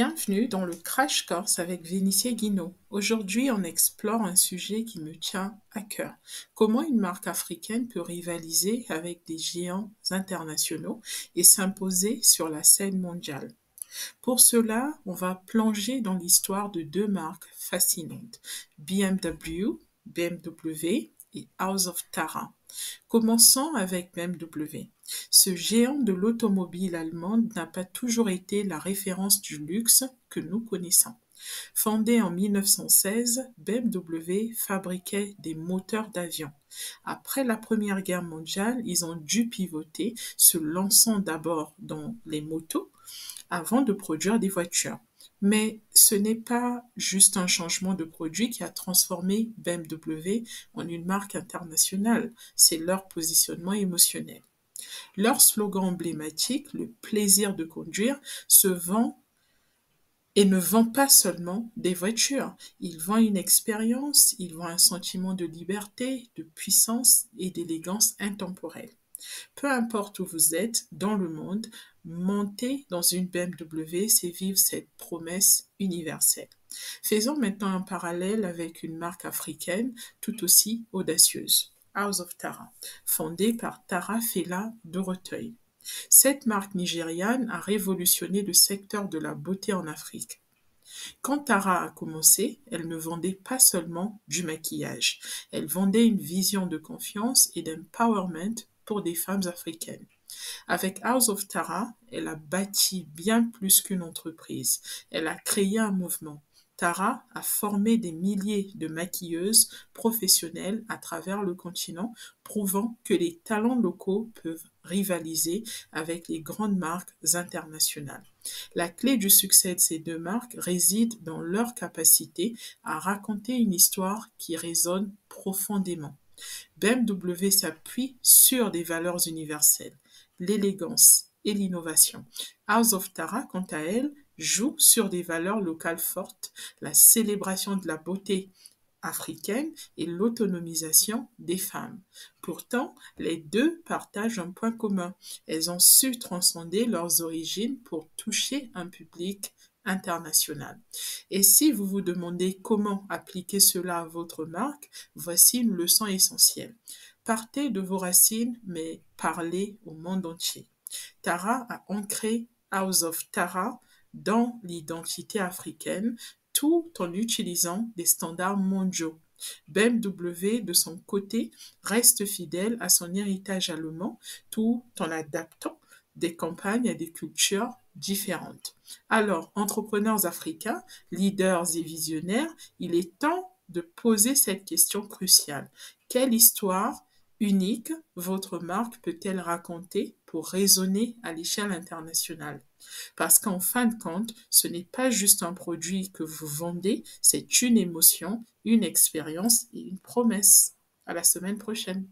Bienvenue dans le Crash Course avec Vénitieux Guinaud. Aujourd'hui, on explore un sujet qui me tient à cœur. Comment une marque africaine peut rivaliser avec des géants internationaux et s'imposer sur la scène mondiale. Pour cela, on va plonger dans l'histoire de deux marques fascinantes, BMW et House of Tara. Commençons avec BMW. Ce géant de l'automobile allemande n'a pas toujours été la référence du luxe que nous connaissons. Fondé en 1916, BMW fabriquait des moteurs d'avion. Après la Première Guerre mondiale, ils ont dû pivoter, se lançant d'abord dans les motos avant de produire des voitures. Mais ce n'est pas juste un changement de produit qui a transformé BMW en une marque internationale, c'est leur positionnement émotionnel. Leur slogan emblématique, le plaisir de conduire, se vend et ne vend pas seulement des voitures. Il vend une expérience, il vend un sentiment de liberté, de puissance et d'élégance intemporelle. Peu importe où vous êtes dans le monde, monter dans une BMW, c'est vivre cette promesse universelle. Faisons maintenant un parallèle avec une marque africaine tout aussi audacieuse, House of Tara, fondée par Tara Fela Dorothea. Cette marque nigériane a révolutionné le secteur de la beauté en Afrique. Quand Tara a commencé, elle ne vendait pas seulement du maquillage, elle vendait une vision de confiance et d'empowerment pour des femmes africaines. Avec House of Tara, elle a bâti bien plus qu'une entreprise. Elle a créé un mouvement. Tara a formé des milliers de maquilleuses professionnelles à travers le continent, prouvant que les talents locaux peuvent rivaliser avec les grandes marques internationales. La clé du succès de ces deux marques réside dans leur capacité à raconter une histoire qui résonne profondément. BMW s'appuie sur des valeurs universelles, l'élégance et l'innovation. House of Tara, quant à elle, joue sur des valeurs locales fortes, la célébration de la beauté africaine et l'autonomisation des femmes. Pourtant, les deux partagent un point commun. Elles ont su transcender leurs origines pour toucher un public international. Et si vous vous demandez comment appliquer cela à votre marque, voici une leçon essentielle. Partez de vos racines, mais parlez au monde entier. Tara a ancré House of Tara dans l'identité africaine tout en utilisant des standards mondiaux. BMW, de son côté, reste fidèle à son héritage allemand tout en adaptant des campagnes à des cultures différentes. Alors, entrepreneurs africains, leaders et visionnaires, il est temps de poser cette question cruciale. Quelle histoire unique votre marque peut-elle raconter pour résonner à l'échelle internationale? Parce qu'en fin de compte, ce n'est pas juste un produit que vous vendez, c'est une émotion, une expérience et une promesse. À la semaine prochaine.